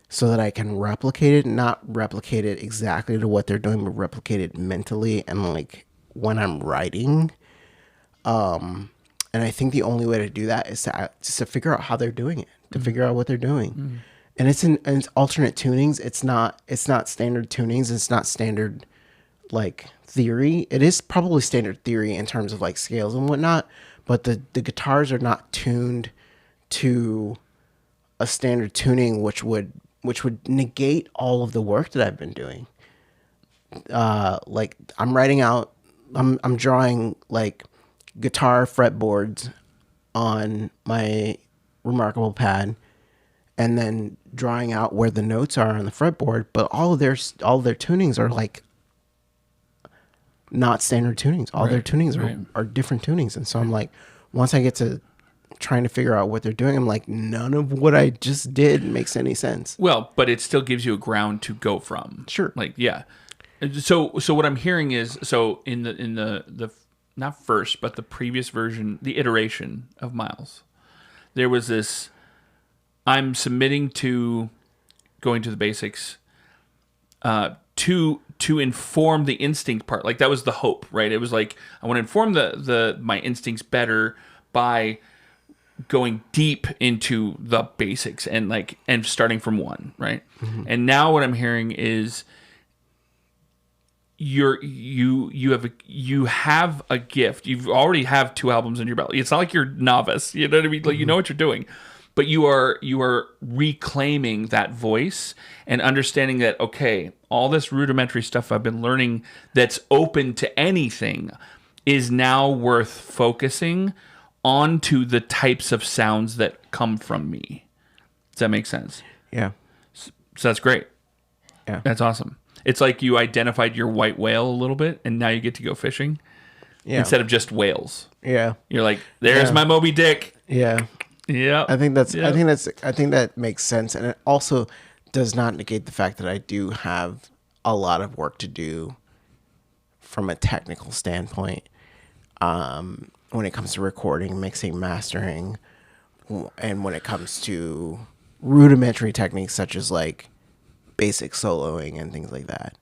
so that I can replicate it, not replicate it exactly to what they're doing, but replicate it mentally and like when I'm writing. And I think the only way to do that is to figure out how they're doing it, to figure out what they're doing. And it's it's alternate tunings. It's not standard tunings. It's not standard like theory. It is probably standard theory in terms of like scales and whatnot, but the guitars are not tuned to a standard tuning, which would negate all of the work that I've been doing. Like I'm drawing like guitar fretboards on my Remarkable pad, and then drawing out where the notes are on the fretboard. But all of their tunings are like not standard tunings. All their tunings are different tunings, and so I'm like, once I get to trying to figure out what they're doing, I'm like, none of what I just did makes any sense. Well, but it still gives you a ground to go from. Sure. Like, yeah. So what I'm hearing is, so in the not first, but the previous version, the iteration of Miles, there was this, I'm submitting to going to the basics, to inform the instinct part. Like that was the hope, right? It was like, I want to inform my instincts better by going deep into the basics and starting from one, right? Mm-hmm. And now what I'm hearing is you have a gift. You already have 2 albums in your belt. It's not like you're novice, you know what I mean? Like, you know what you're doing, but you are reclaiming that voice and understanding that, okay, all this rudimentary stuff I've been learning that's open to anything is now worth focusing onto the types of sounds that come from me. Does that make sense? Yeah. So that's great. Yeah. That's awesome. It's like you identified your white whale a little bit, and now you get to go fishing instead of just whales. Yeah. You're like, there's my Moby Dick. Yeah. Yeah. I think that makes sense. And it also does not negate the fact that I do have a lot of work to do from a technical standpoint. When it comes to recording, mixing, mastering, and when it comes to rudimentary techniques such as like basic soloing and things like that.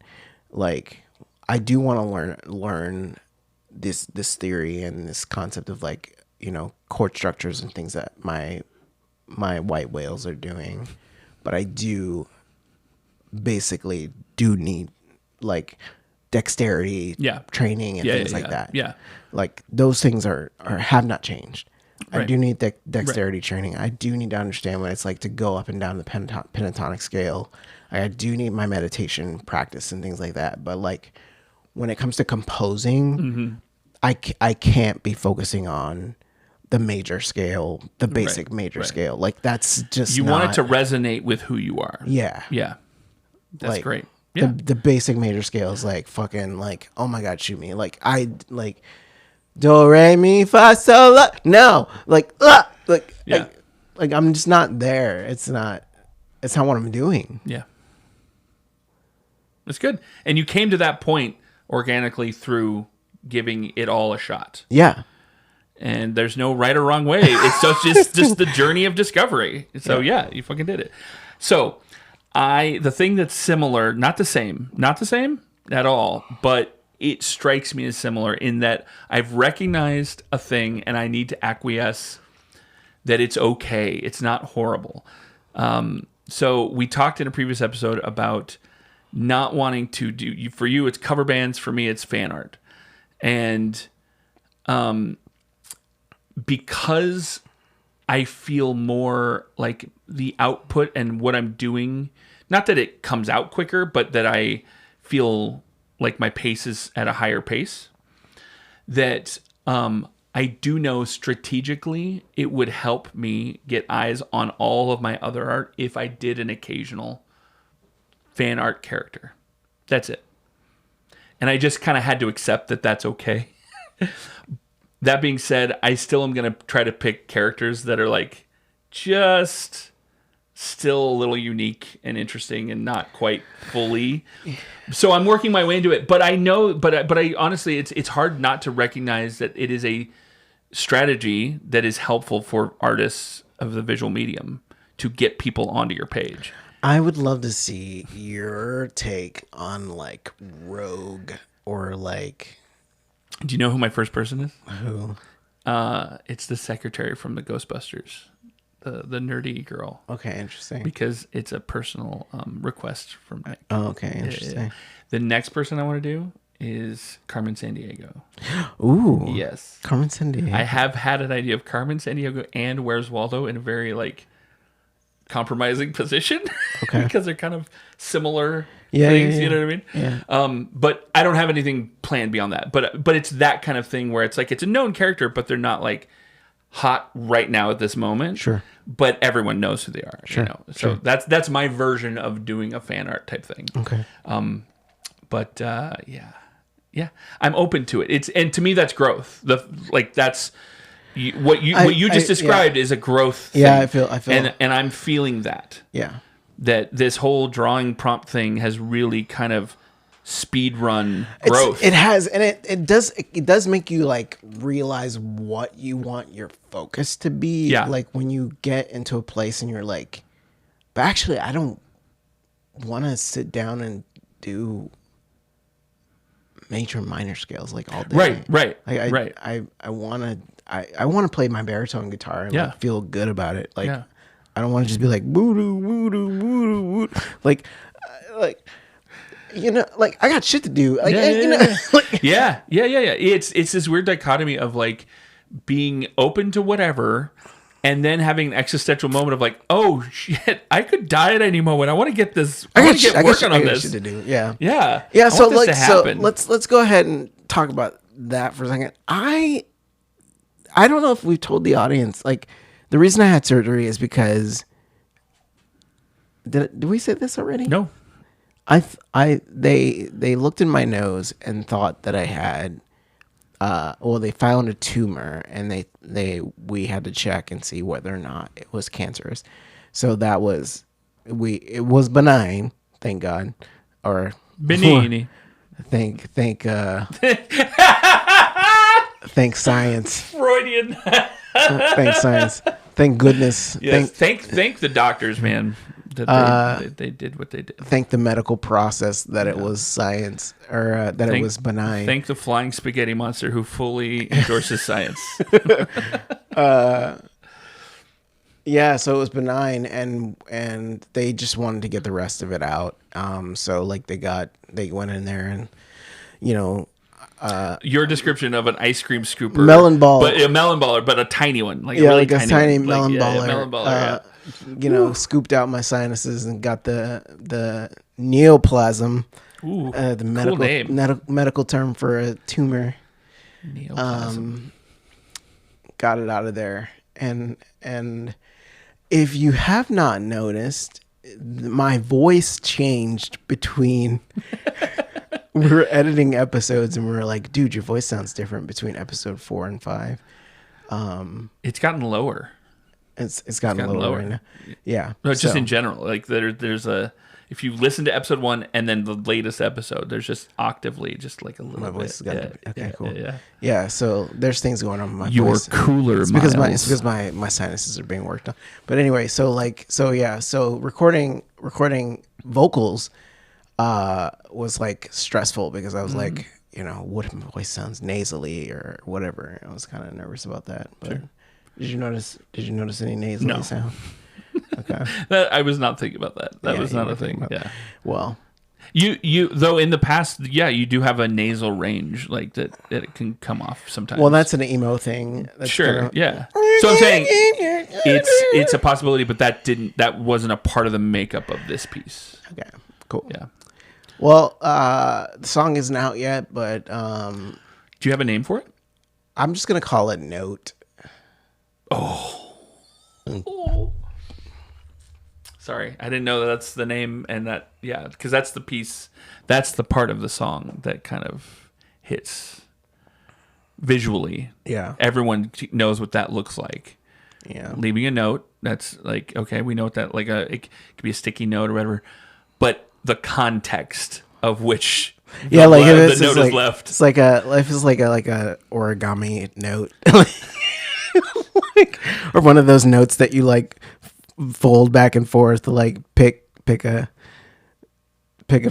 Like I do want to learn this theory and this concept of like, you know, chord structures and things that my white whales are doing. But I do basically need like dexterity training and things like that. Yeah. Like those things have not changed. Right. I do need dexterity training. I do need to understand what it's like to go up and down the pentatonic scale. I do need my meditation practice and things like that. But like when it comes to composing, I can't be focusing on the major scale, the basic major scale. Like that's just you want it to resonate with who you are. Yeah. Yeah. That's like, great. Yeah. The basic major scale is like fucking like, oh my God, shoot me. Like I like do re mi fa sol la. No, like I'm just not there. It's not what I'm doing. Yeah. That's good. And you came to that point organically through giving it all a shot. Yeah. And there's no right or wrong way. It's just the journey of discovery. So yeah, you fucking did it. So the thing that's similar, not the same at all, but it strikes me as similar in that I've recognized a thing and I need to acquiesce that it's okay. It's not horrible. So we talked in a previous episode about not wanting to do, for you, it's cover bands. For me, it's fan art. And because I feel more like the output and what I'm doing, not that it comes out quicker, but that I feel like my pace is at a higher pace, that I do know strategically it would help me get eyes on all of my other art if I did an occasional fan art character. That's it. And I just kind of had to accept that that's okay. That being said, I still am going to try to pick characters that are like just still a little unique and interesting and not quite fully. So I'm working my way into it, but I know, but I honestly, it's hard not to recognize that it is a strategy that is helpful for artists of the visual medium to get people onto your page. I would love to see your take on like Rogue or like. Do you know who my first person is? Who? It's the secretary from the Ghostbusters, the nerdy girl. Okay, interesting. Because it's a personal request from Nick. Oh, okay, interesting. The next person I want to do is Carmen Sandiego. Ooh. Yes. Carmen Sandiego. I have had an idea of Carmen Sandiego and Where's Waldo in a very like compromising position. Okay. Because they're kind of similar things, things, you know what I mean? Yeah. But I don't have anything planned beyond that. But it's that kind of thing where it's like it's a known character, but they're not like hot right now at this moment. Sure. But everyone knows who they are. Sure. You know? So that's my version of doing a fan art type thing. Okay. But yeah, I'm open to it. And to me that's growth. That's what you just described is a growth thing. Yeah, I feel and I'm feeling that. Yeah. That this whole drawing prompt thing has really kind of speed run growth. It has, and it does make you like realize what you want your focus to be. Yeah. Like when you get into a place and you're like, but actually I don't want to sit down and do major and minor scales like all day. Right. I want to play my baritone guitar and like, feel good about it. Like I don't want to just be like woo-doo, woo-doo, woo-doo, woo. Like you know, like I got shit to do. Like yeah. It's this weird dichotomy of like being open to whatever and then having an existential moment of like, oh shit, I could die at any moment. I want to get this. I want to get working on this. Shit to do. Yeah. So let's go ahead and talk about that for a second. I don't know if we've told the audience, like, the reason I had surgery is because did we say this already? No. They looked in my nose and thought that I had they found a tumor and we had to check and see whether or not it was cancerous. So it was benign, thank God. Or benign. Thank science. Freudian. Thank science. Thank goodness. Yes. Thank the doctors, man. That they did what they did. Thank the medical process that it was science, or that it was benign. Thank the flying spaghetti monster who fully endorses science. Yeah, so it was benign, and they just wanted to get the rest of it out. So like they went in there and, you know. Your description of an ice cream scooper, melon baller, but a melon baller, but a tiny one, like a tiny melon baller. Melon baller. You know, scooped out my sinuses and got the neoplasm. Ooh, the medical cool name. Medical term for a tumor. Neoplasm. Got it out of there, and if you have not noticed, my voice changed between. We were editing episodes and we were like, dude, your voice sounds different between episode 4 and 5. It's gotten lower. It's gotten lower. Now. Yeah. No, just in general, like it's if you listen to episode 1 and then the latest episode, there's just octavely, just like a little My bit. voice is gonna okay, cool. Yeah. Yeah, so there's things going on with my You're voice. cooler, It's because Miles. my sinuses are being worked on. But anyway, so recording vocals was like stressful because I was like, what if my voice sounds nasally or whatever. I was kind of nervous about that. But did you notice any nasally sound? Okay. I was not thinking about that. That was you not a weren't thing. thinking Yeah. Well, You though in the past, you do have a nasal range like that it can come off sometimes. well, that's an emo thing. That's sure. kinda- Yeah. So I'm saying it's a possibility, but that wasn't a part of the makeup of this piece. Okay. Cool. Yeah. Well, the song isn't out yet, but Do you have a name for it? I'm just gonna call it Note. Sorry, I didn't know that's the name, and because that's the piece, that's the part of the song that kind of hits visually. Yeah. Everyone knows what that looks like. Yeah. Leaving a note, that's like, okay, we know what that, like it could be a sticky note or whatever, but the context of which Yeah, like if the it's note just is like left. it's like a origami note, or one of those notes that you like fold back and forth to like pick a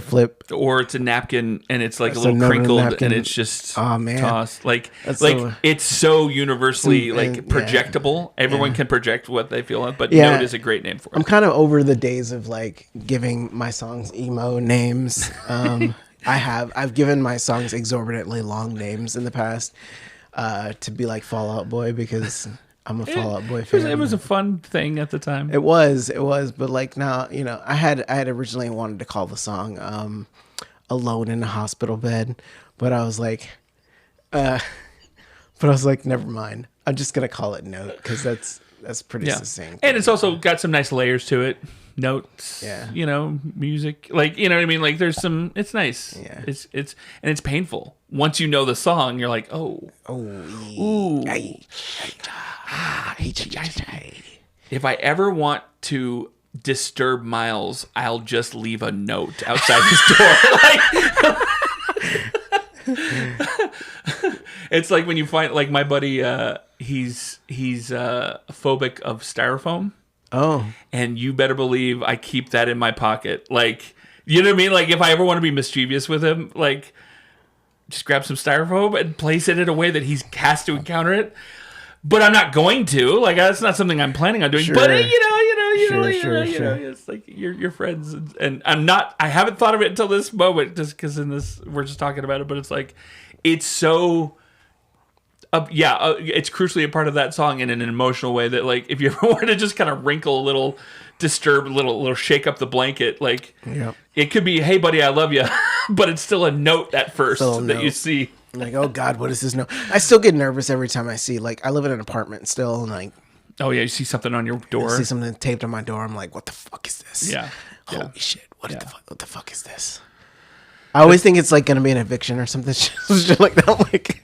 flip. Or it's a napkin and it's like a It's a little note on a crinkled napkin. and it's just Oh, man. tossed. Like That's so- it's so universally And- like yeah. projectable. Everyone can project what they feel, but Yeah. note is a great name for it. I'm kind of over the days of like giving my songs emo names. I've given my songs exorbitantly long names in the past to be like Fall Out Boy because I'm a Fall Out Boy fan. It was a fun thing at the time. It was, but like now, I had originally wanted to call the song "Alone in a Hospital Bed," but I was like, never mind. I'm just gonna call it Note because that's pretty succinct. And it's also got some nice layers to it. Notes, Yeah. music, like, you know what I mean? Like there's some, it's nice. Yeah. It's painful. Once you know the song, you're like, ooh. If I ever want to disturb Miles, I'll just leave a note outside his door. It's like when you find, like, my buddy, he's phobic of styrofoam. Oh, And you better believe I keep that in my pocket. Like, you know what I mean? Like, if I ever want to be mischievous with him, like, just grab some styrofoam and place it in a way that he has to encounter it. But I'm not going to. Like, that's not something I'm planning on doing. Sure. But, Sure. It's like you're friends. And I haven't thought of it until this moment, just because we're just talking about it. But it's like, it's so... it's crucially a part of that song in an emotional way that, like, if you ever want to just kind of wrinkle a little, disturb a little shake up the blanket, like, Yep. it could be, hey, buddy, I love you, but it's still a note at first Still a that you note. see. like, oh God, what is this note? I still get nervous every time I see, like, I live in an apartment still, and like, Oh, yeah, you see something on your I door. see something taped on my door. I'm like, what the fuck is this? Yeah. Holy Yeah. shit! What Yeah. the fuck is this? I always think it's like gonna be an eviction or something shit like that. Like,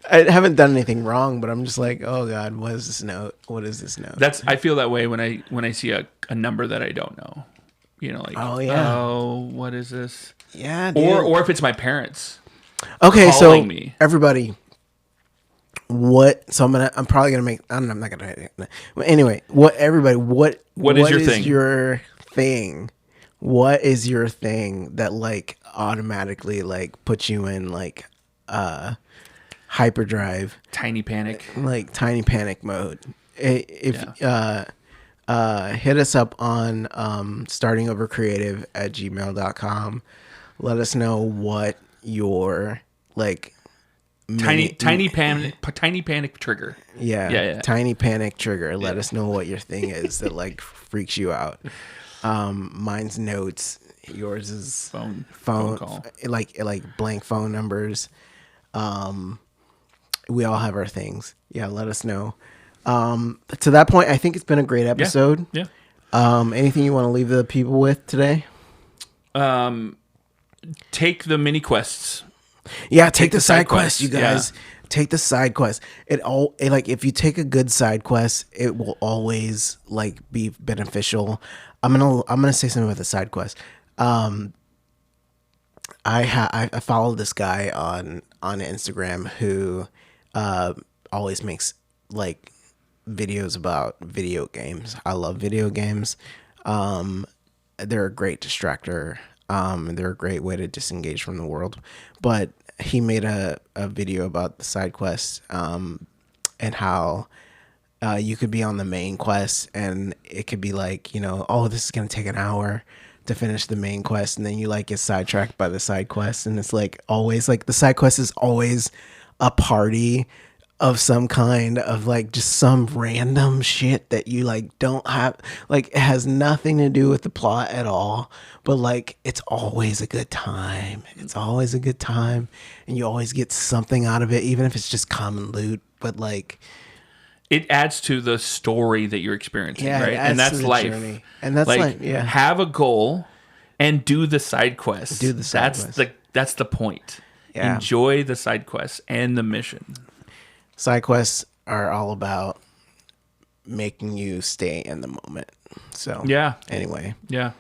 I haven't done anything wrong, but I'm just like, oh God, what is this note? What is this note? I feel that way when I see a number that I don't know. You know, like, Oh, yeah. oh, what is this? Yeah, dude. Or if it's my parents. Okay, so calling me. everybody, I'm probably gonna make. I'm not gonna. Anyway, what is your thing? Your thing? What is your thing that like automatically like puts you in like hyperdrive, Tiny panic. like tiny panic mode? If hit us up on startingovercreative@gmail.com. Let us know what your like Tiny panic trigger. yeah, tiny panic trigger. Let us know what your thing is that like freaks you out. Mine's notes. Yours is Phone call. like blank phone numbers. We all have our things. Yeah, let us know. To that point, I think it's been a great episode. Yeah. Anything you want to leave the people with today? Take the mini quests. Yeah, take the side quest, you Yeah. guys. take the side quest. Like if you take a good side quest, it will always like be beneficial. I'm gonna say something with the side quest. I follow this guy on Instagram who always makes like videos about video games. I love video games. They're a great distractor. They're a great way to disengage from the world. But he made a video about the side quests and how you could be on the main quest and it could be like, you know, oh, this is going to take an hour to finish the main quest, and then you like get sidetracked by the side quest, and it's like always like the side quest is always a party of some kind of like just some random shit that you like don't have, like it has nothing to do with the plot at all, but like it's always a good time. It's always a good time, and you always get something out of it, even if it's just common loot, but like it adds to the story that you're experiencing, right? And that's life. Journey. And that's like have a goal and do the side quest. That's the point. Yeah. Enjoy the side quests and the mission. Side quests are all about making you stay in the moment. So anyway. Yeah.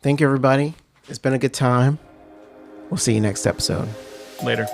Thank you, everybody. It's been a good time. We'll see you next episode. Later.